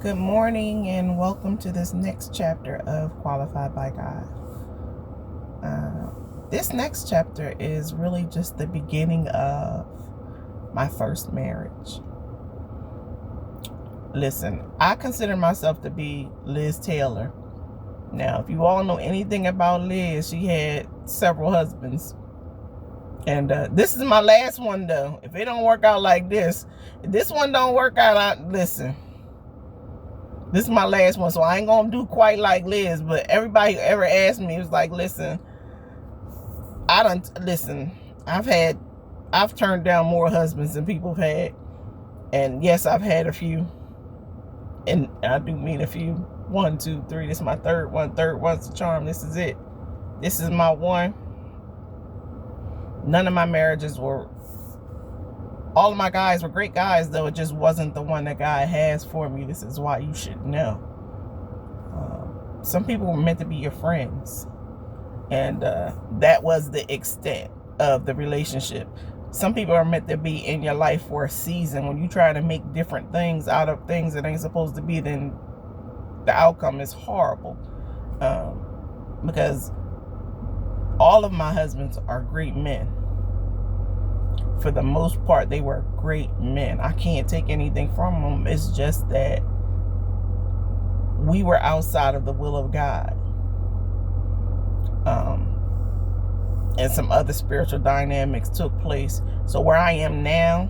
Good morning and welcome to this next chapter of Qualified by God. This next chapter is really just the beginning of my first marriage. Listen, I consider myself to be Liz Taylor. Now, if you all know anything about Liz, she had several husbands. And this is my last one, though. If it don't work out like this, if this one don't work out, listen. This is my last one, so I ain't gonna do quite like Liz, but everybody who ever asked me was like, listen, I've turned down more husbands than people have had. And yes, I've had a few. And I do mean a few. 1, 2, 3. This is my third one. Third one's the charm. This is it. This is my one. None of my marriages were, all of my guys were great guys, though it just wasn't the one that God has for me. This is why you should know. Some people were meant to be your friends. And that was the extent of the relationship. Some people are meant to be in your life for a season. When you try to make different things out of things that ain't supposed to be, then the outcome is horrible. Because all of my husbands are great men. For the most part, they were great men. I can't take anything from them. It's just that we were outside of the will of God. And some other spiritual dynamics took place. So where I am now,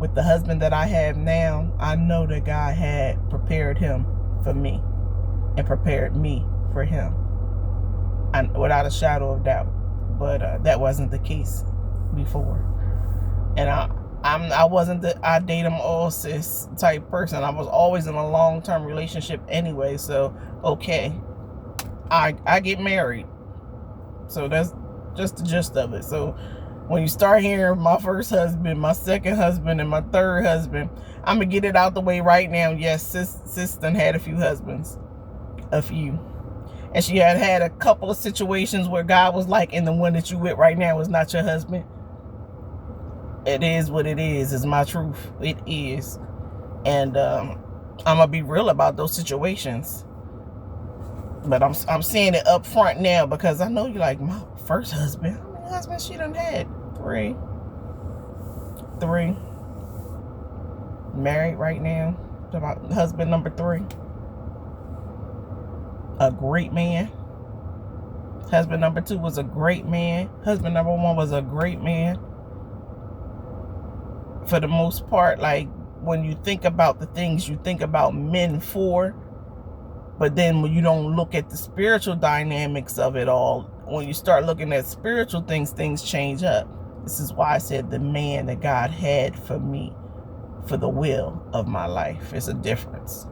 with the husband that I have now, I know that God had prepared him for me and prepared me for him, and without a shadow of doubt. But that wasn't the case before. And I wasn't the I date them all sis type person. I was always in a long-term relationship anyway. So okay, I get married. So that's just the gist of it. So when you start hearing my first husband, my second husband, and my third husband, I'm going to get it out the way right now. Yes, sis done had a few husbands. A few. And she had a couple of situations where God was like, and the one that you with right now is not your husband. It is what it is. It's my truth. It is. And I'm going to be real about those situations. But I'm saying it up front now because I know you're like, my first husband. How many husbands she done had? 3. Married right now to my husband number 3. A great man. Husband number 2 was a great man. Husband number 1 was a great man. For the most part, like when you think about the things you think about men for, but then when you don't look at the spiritual dynamics of it all, when you start looking at spiritual things change up. This is why I said the man that God had for me, for the will of my life. It's a difference.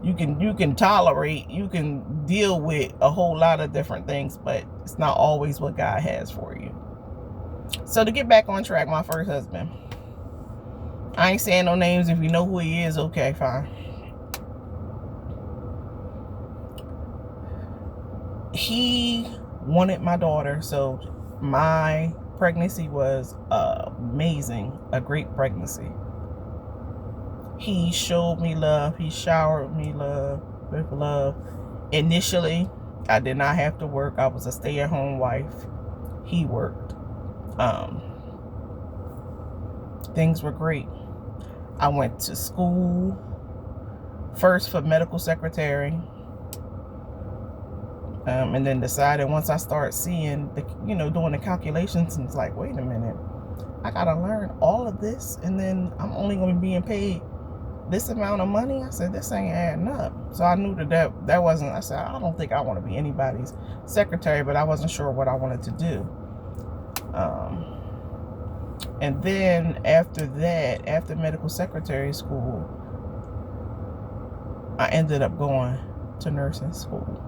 You can tolerate, you can deal with a whole lot of different things, but it's not always what God has for you. So to get back on track, my first husband. I ain't saying no names. If you know who he is, okay, fine. He wanted my daughter, so my pregnancy was amazing, a great pregnancy. He showed me love. He showered me with love. Initially, I did not have to work. I was a stay-at-home wife. He worked. Things were great. I went to school first for medical secretary. And then decided once I started seeing doing the calculations, and it's like, wait a minute, I gotta learn all of this, and then I'm only gonna be being paid this amount of money. I said, this ain't adding up. So I knew that wasn't. I said, I don't think I want to be anybody's secretary, but I wasn't sure what I wanted to do. And then after that, after medical secretary school, I ended up going to nursing school.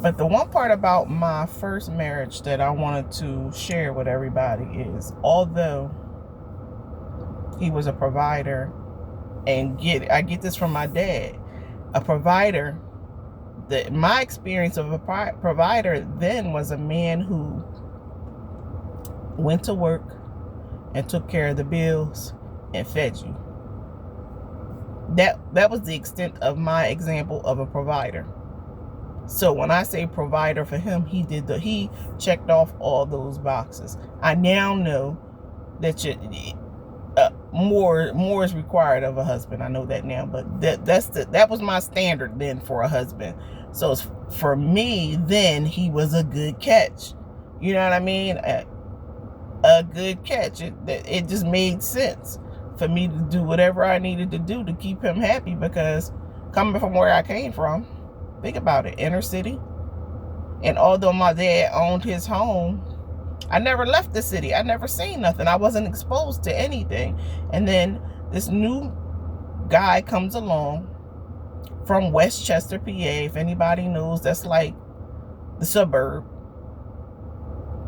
But the one part about my first marriage that I wanted to share with everybody is, although he was a provider, and I get this from my dad, a provider, my experience of a provider then was a man who went to work and took care of the bills and fed you. That was the extent of my example of a provider. So when I say provider for him, he checked off all those boxes. I now know that more is required of a husband. I know that now, but that was my standard then for a husband. So for me then, he was a good catch. You know what I mean? A good catch. It just made sense for me to do whatever I needed to do to keep him happy, because coming from where I came from, think about it, inner city. And although my dad owned his home, I never left the city. I never seen nothing. I wasn't exposed to anything. And then this new guy comes along from Westchester, PA. If anybody knows, that's like the suburb.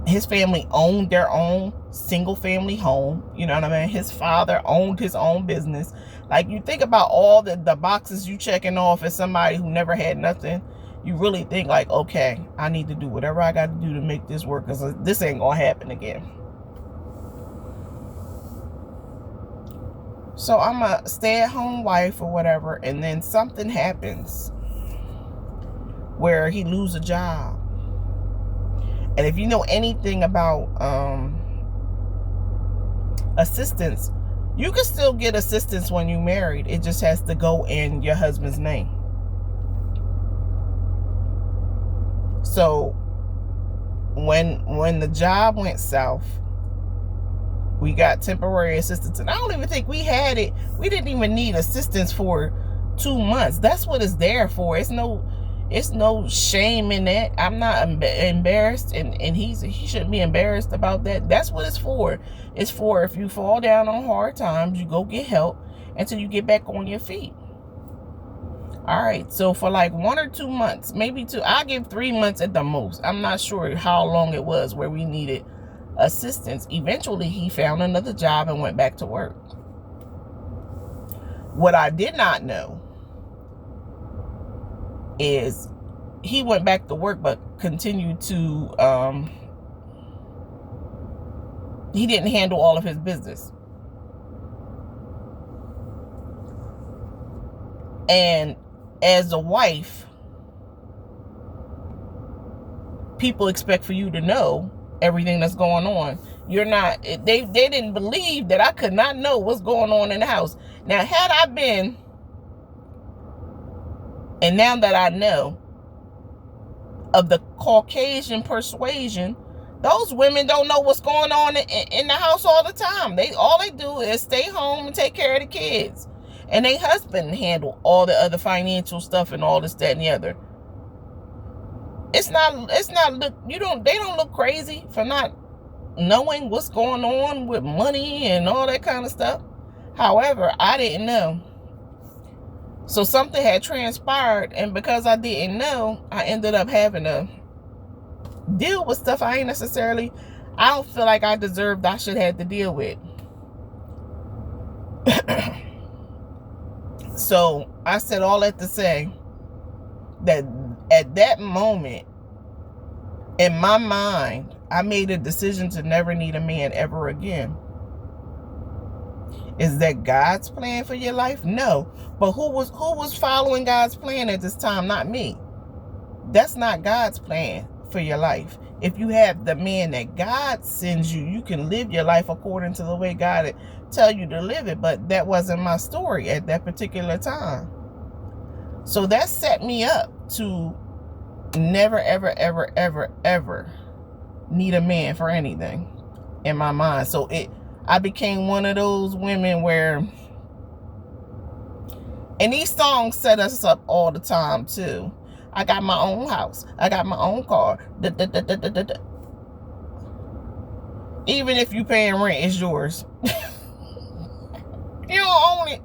His family owned their own single family home. You know what I mean? His father owned his own business. Like, you think about all the boxes you checking off as somebody who never had nothing. You really think like, okay, I need to do whatever I got to do to make this work, because this ain't gonna happen again. So I'm a stay-at-home wife or whatever, and then something happens where he loses a job. And if you know anything about assistance, you can still get assistance when you're married. It just has to go in your husband's name. So when the job went south, we got temporary assistance. And I don't even think we had it. We didn't even need assistance for 2 months. That's what it's there for. It's no shame in that. I'm not embarrassed, and he shouldn't be embarrassed about that. That's what it's for. It's for if you fall down on hard times, you go get help until you get back on your feet. All right, so for like 1 or 2 months, maybe 2, I give 3 months at the most. I'm not sure how long it was where we needed assistance. Eventually, he found another job and went back to work. What I did not know is he went back to work, but continued to, he didn't handle all of his business. And as a wife, people expect for you to know everything that's going on. You're not, they didn't believe that I could not know what's going on in the house. Now, had I been, and now that I know, of the Caucasian persuasion, those women don't know what's going on in the house all the time. All they do is stay home and take care of the kids. And their husband handle all the other financial stuff and all this, that, and the other. They don't look crazy for not knowing what's going on with money and all that kind of stuff. However, I didn't know. So something had transpired, and because I didn't know, I ended up having to deal with stuff I don't feel like I deserved, I should have to deal with. So I said all that to say that at that moment, in my mind, I made a decision to never need a man ever again. Is that God's plan for your life? No. But who was following God's plan at this time? Not me. That's not God's plan for your life. If you have the man that God sends you, you can live your life according to the way God tell you to live it. But that wasn't my story at that particular time. So that set me up to never, ever, ever, ever, ever need a man for anything in my mind. So I became one of those women where, and these songs set us up all the time too. I got my own house. I got my own car. Even if you paying rent, it's yours. You don't own it,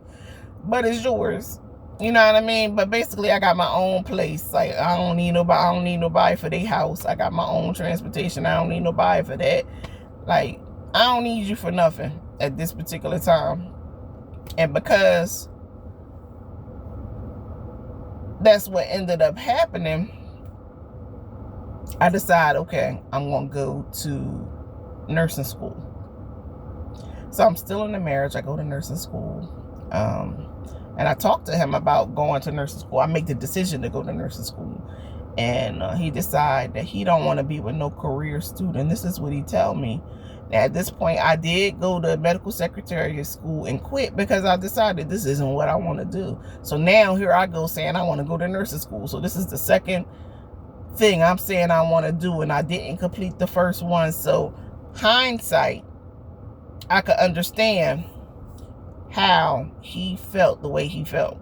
but it's yours. You know what I mean? But basically, I got my own place. Like, I don't need nobody for their house. I got my own transportation. I don't need nobody for that. Like, I don't need you for nothing at this particular time. And because that's what ended up happening, I decided, okay, I'm going to go to nursing school. So I'm still in the marriage. I go to nursing school. And I talked to him about going to nursing school. I make the decision to go to nursing school. And he decided that he don't want to be with no career student. This is what he tell me. At this point, I did go to medical secretary school and quit because I decided this isn't what I want to do. So now here I go saying I want to go to nursing school. So this is the second thing I'm saying I want to do, and I didn't complete the first one. So hindsight, I could understand how he felt the way he felt.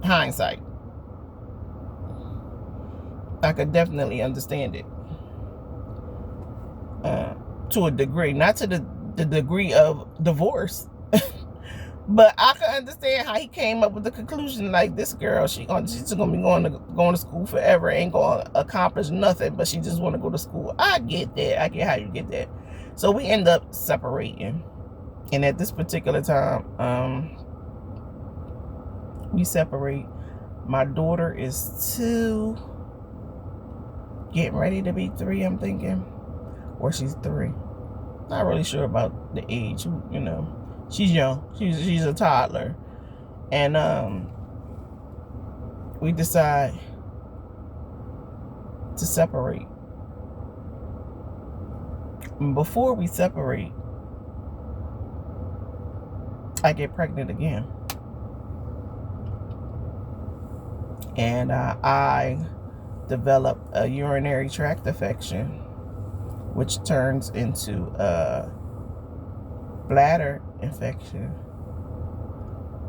Hindsight, I could definitely understand it to a degree, not to the degree of divorce, but I could understand how he came up with the conclusion like this girl, she's just gonna be going to school forever, ain't gonna accomplish nothing, but she just want to go to school. I get that. I get how you get that. So we end up separating, and at this particular time, we separate. My daughter is 2, getting ready to be 3, I'm thinking, or she's 3. Not really sure about the age, you know. She's young. She's a toddler. And we decide to separate. Before we separate, I get pregnant again. And I develop a urinary tract infection, which turns into a bladder infection,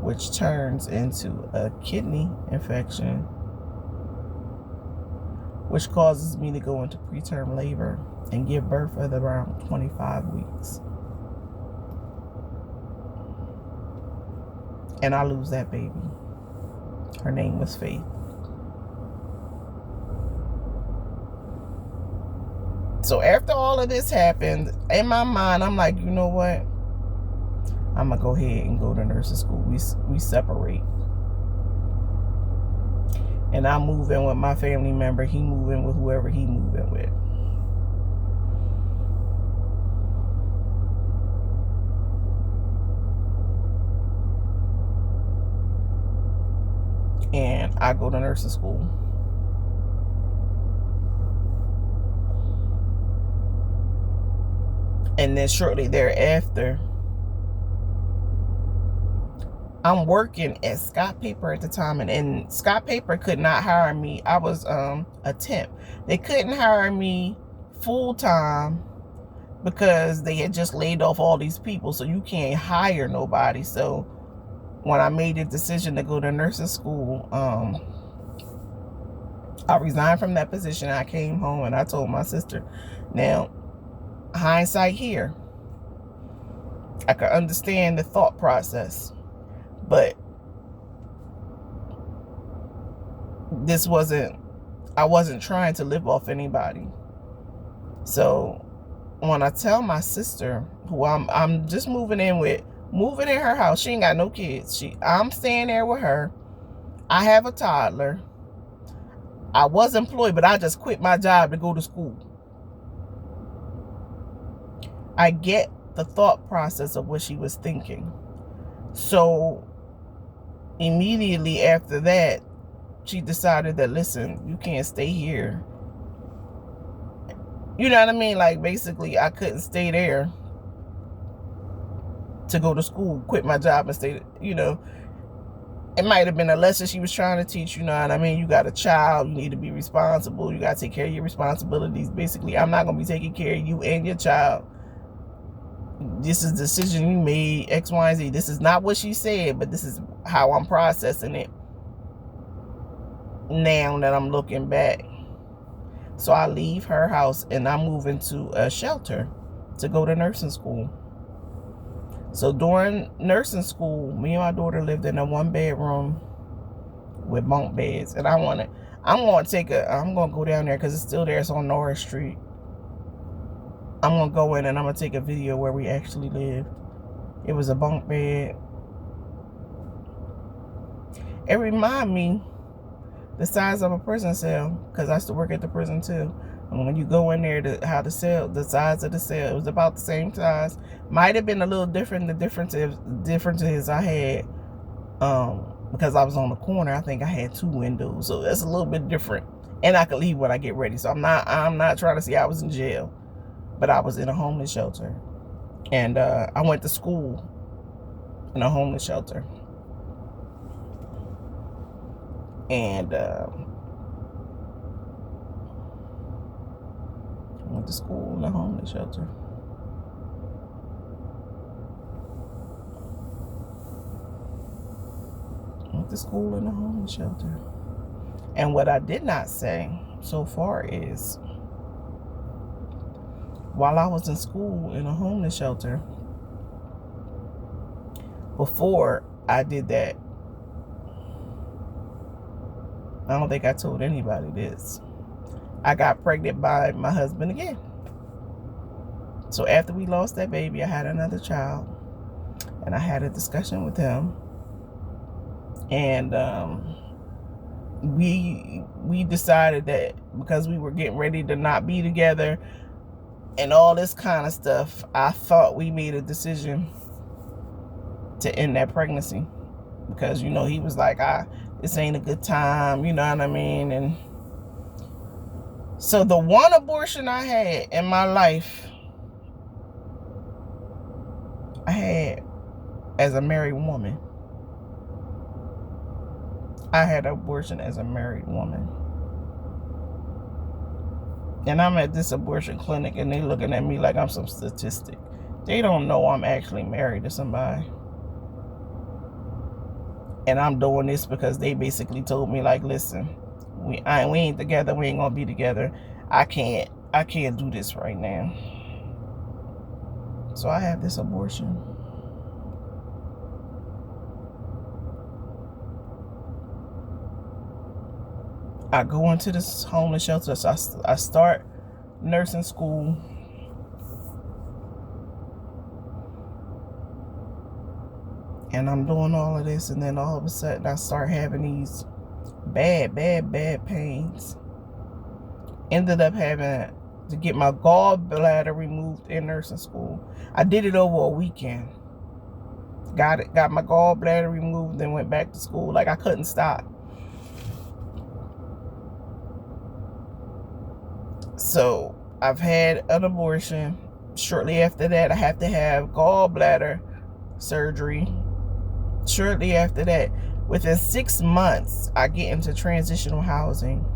which turns into a kidney infection, which causes me to go into preterm labor and give birth at around 25 weeks. And I lose that baby. Her name was Faith. So after all of this happened, in my mind, I'm like, you know what? I'm going to go ahead and go to nursing school. We separate. And I move in with my family member. He move in with whoever he move in with. And I go to nursing school. And then shortly thereafter, I'm working at Scott Paper at the time, and Scott Paper could not hire me. I was a temp. They couldn't hire me full time because they had just laid off all these people, so you can't hire nobody. So when I made the decision to go to nursing school, I resigned from that position. I came home and I told my sister. Now, hindsight here, I could understand the thought process, but I wasn't trying to live off anybody. So when I tell my sister, who I'm just moving in her house, she ain't got no kids. I'm staying there with her. I have a toddler. I was employed, but I just quit my job to go to school. I get the thought process of what she was thinking. So immediately after that, she decided that, listen, you can't stay here. You know what I mean? Like, basically, I couldn't stay there to go to school, quit my job and stay, you know. It might have been a lesson she was trying to teach, you know what I mean? You got a child, you need to be responsible. You got to take care of your responsibilities. Basically, I'm not going to be taking care of you and your child. This is the decision you made, X, Y, and Z. This is not what she said, but this is how I'm processing it now that I'm looking back. So I leave her house and I move into a shelter to go to nursing school. So during nursing school, me and my daughter lived in a 1-bedroom with bunk beds. And I'm going to go down there because it's still there. It's on Norris Street. I'm going to go in and I'm going to take a video where we actually lived. It was a bunk bed. It reminded me the size of a prison cell, because I used to work at the prison too. And when you go in there, the size of the cell, it was about the same size. Might have been a little different. The differences I had Because I was on the corner, I think I had 2 windows, so that's a little bit different. And I could leave when I get ready. So I'm not trying to say I was in jail, but I was in a homeless shelter. And I went to school in a homeless shelter. And I went to school in a homeless shelter. Went to school in a homeless shelter. And what I did not say so far is, while I was in school in a homeless shelter, before I did that, I don't think I told anybody this, I got pregnant by my husband again. So after we lost that baby, I had another child, and I had a discussion with him, and we decided that because we were getting ready to not be together and all this kind of stuff, I thought we made a decision to end that pregnancy, because he was like, this ain't a good time, you know what I mean? And so the one abortion I had in my life, I had as a married woman. I had an abortion as a married woman. And I'm at this abortion clinic, and they looking at me like I'm some statistic. They don't know I'm actually married to somebody. And I'm doing this because they basically told me, like, listen, we ain't together, we ain't gonna be together. I can't do this right now. So I have this abortion. I go into this homeless shelter. So I start nursing school. And I'm doing all of this, and then all of a sudden I start having these bad pains. Ended up having to get my gallbladder removed in nursing school. I did it over a weekend. Got my gallbladder removed, then went back to school. Like, I couldn't stop. So I've had an abortion. Shortly after that, I have to have gallbladder surgery. Shortly after that, within 6 months, I get into transitional housing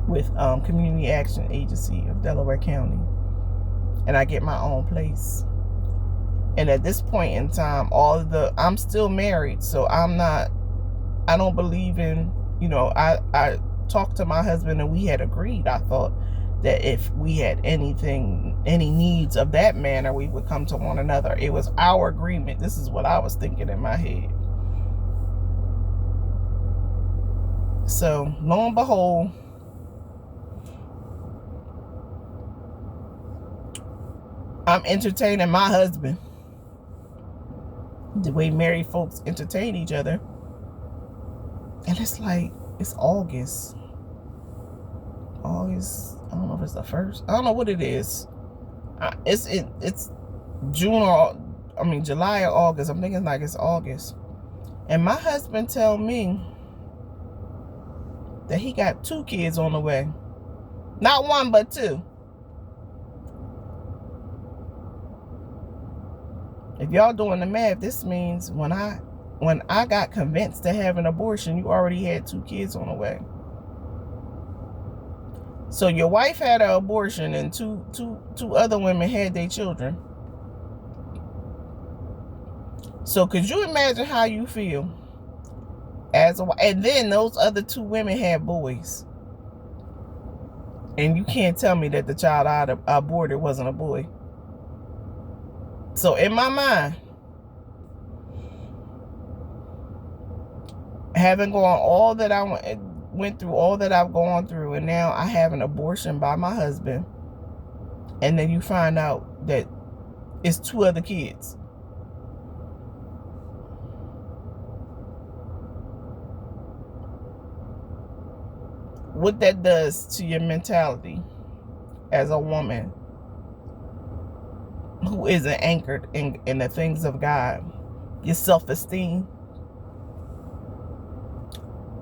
with Community Action Agency of Delaware County, and I get my own place. And at this point in time, I'm still married, so I don't believe in, I talked to my husband, and we had agreed, I thought, that if we had any needs of that manner, we would come to one another. It was our agreement. This is what I was thinking in my head. So lo and behold, I'm entertaining my husband the way married folks entertain each other. And it's like, it's August. I don't know if it's the 1st. I don't know what it is. It's June July or August. I'm thinking like it's August. And my husband tell me that he got 2 kids on the way. Not 1, but 2. If y'all doing the math, this means when I got convinced to have an abortion, you already had 2 kids on the way. So your wife had an abortion, and two other women had their children. So could you imagine how you feel as a wife? And then those other 2 women had boys. And you can't tell me that the child I aborted wasn't a boy. So in my mind, having gone all that I went through, all that I've gone through, and now I have an abortion by my husband, and then you find out that it's 2 other kids. What that does to your mentality as a woman who isn't anchored in the things of God, your self-esteem,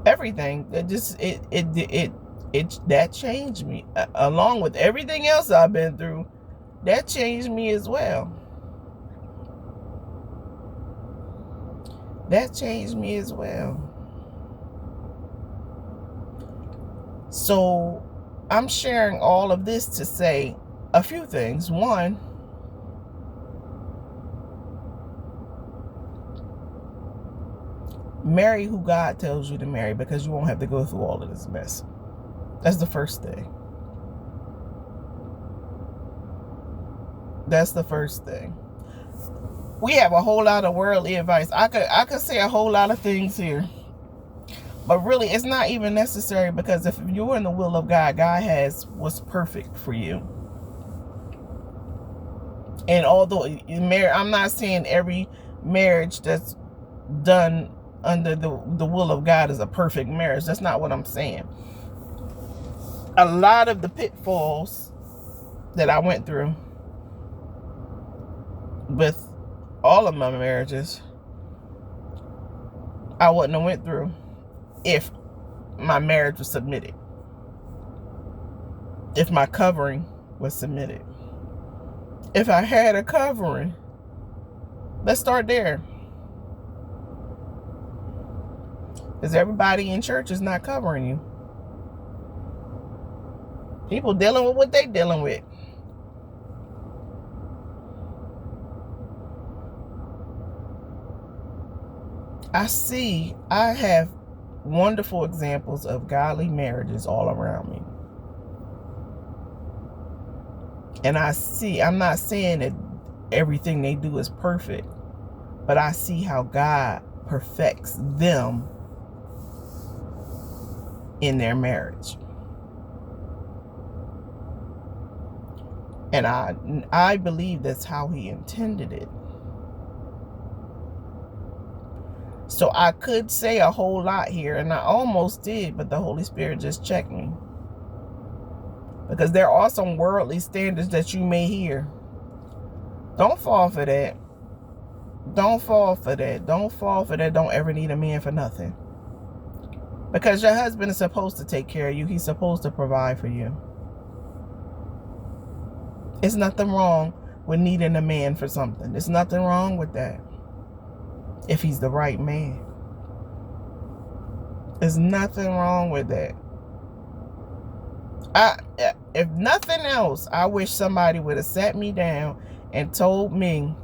everything. That changed me. Along with everything else I've been through, that changed me as well. That changed me as well. So I'm sharing all of this to say a few things. One, marry who God tells you to marry, because you won't have to go through all of this mess. That's the first thing. That's the first thing. We have a whole lot of worldly advice. I could say a whole lot of things here. But really, it's not even necessary, because if you're in the will of God, God has what's perfect for you. And although I'm not saying every marriage that's done under the will of God is a perfect marriage. That's not what I'm saying. A lot of the pitfalls that I went through with all of my marriages, I wouldn't have went through if my marriage was submitted. If my covering was submitted. If I had a covering. Let's start there. Because everybody in church is not covering you. People dealing with what they dealing with. I have wonderful examples of godly marriages all around me. And I'm not saying that everything they do is perfect, but I see how God perfects them in their marriage. And I believe that's how he intended it. So I could say a whole lot here, and I almost did, but the Holy Spirit just checked me. Because there are some worldly standards that you may hear. Don't fall for that. Don't fall for that. Don't fall for that. Don't ever need a man for nothing. Because your husband is supposed to take care of you. He's supposed to provide for you. There's nothing wrong with needing a man for something. There's nothing wrong with that. If he's the right man. There's nothing wrong with that. If nothing else, I wish somebody would have sat me down and told me,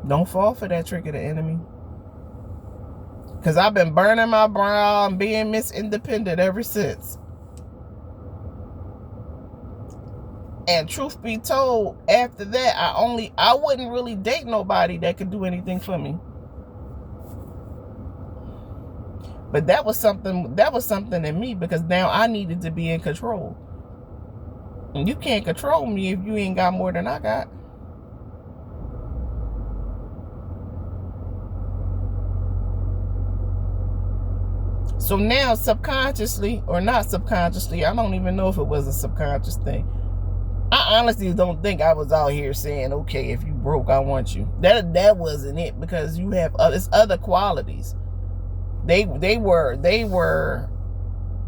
don't fall for that trick of the enemy. Because I've been burning my brow and being Miss Independent ever since. And truth be told, after that, I wouldn't really date nobody that could do anything for me. But that was something in me, because now I needed to be in control. And you can't control me if you ain't got more than I got. So now, subconsciously or not subconsciously, I don't even know if it was a subconscious thing. I honestly don't think I was out here saying, okay, if you broke, I want you. That wasn't it, because you have it's other qualities. They were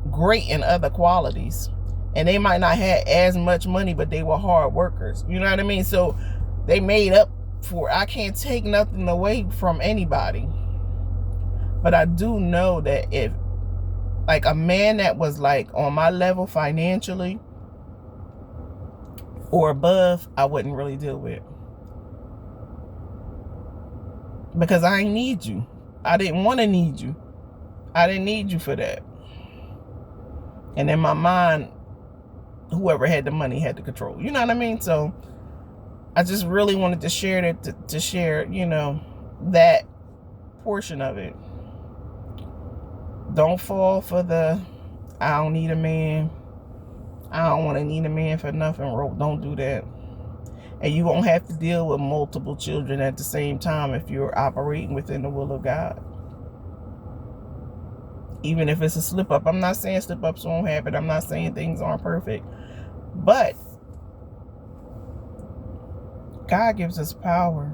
great in other qualities, and they might not have as much money, but they were hard workers. You know what I mean? So they made up for it. I can't take nothing away from anybody, but I do know that if like a man that was like on my level financially or above, I wouldn't really deal with, because I ain't need you. I didn't want to need you. I didn't need you for that. And in my mind, whoever had the money had the control. You know what I mean? So I just really wanted to share that, to share, that portion of it. Don't fall for the, I don't need a man. I don't want to need a man for nothing. Don't do that. And you won't have to deal with multiple children at the same time if you're operating within the will of God. Even if it's a slip up. I'm not saying slip ups won't happen. I'm not saying things aren't perfect. But God gives us power.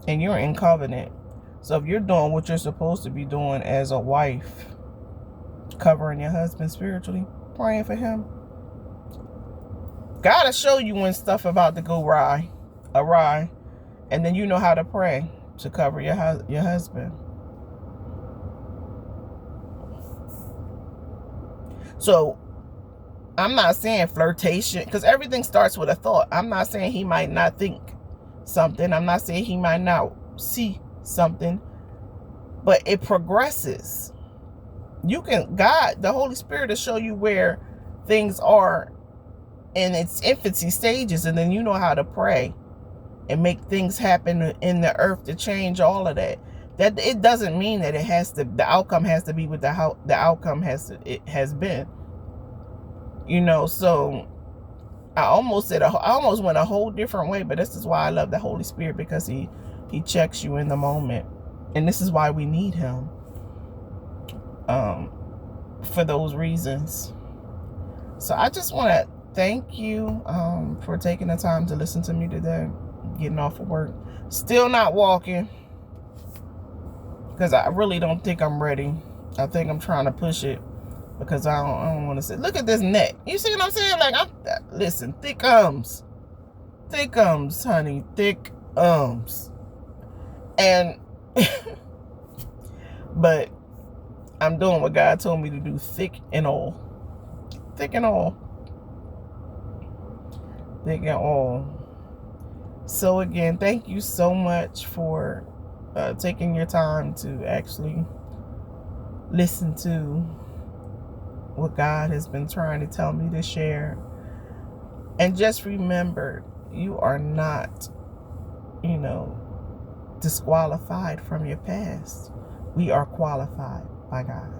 And you're in covenant. So if you're doing what you're supposed to be doing as a wife, covering your husband spiritually, praying for him. God will show you when stuff about to go awry, and then you know how to pray to cover your husband. So I'm not saying flirtation, because everything starts with a thought. I'm not saying he might not think something. I'm not saying he might not see something, but it progresses. God, the Holy Spirit, will show you where things are in its infancy stages, and then you know how to pray and make things happen in the earth to change all of that. That it doesn't mean that the outcome has to be what the outcome has been. So I almost went a whole different way, but this is why I love the Holy Spirit, because he checks you in the moment, and this is why we need him. For those reasons. So I just want to thank you for taking the time to listen to me today. Getting off of work, still not walking, because I really don't think I'm ready. I think I'm trying to push it, because I don't want to say, look at this neck. You see what I'm saying? Like, listen, thick arms, honey, thick arms. And but I'm doing what God told me to do, thick and all. So again, thank you so much for taking your time to actually listen to what God has been trying to tell me to share. And just remember, you are not, disqualified from your past. We are qualified by God.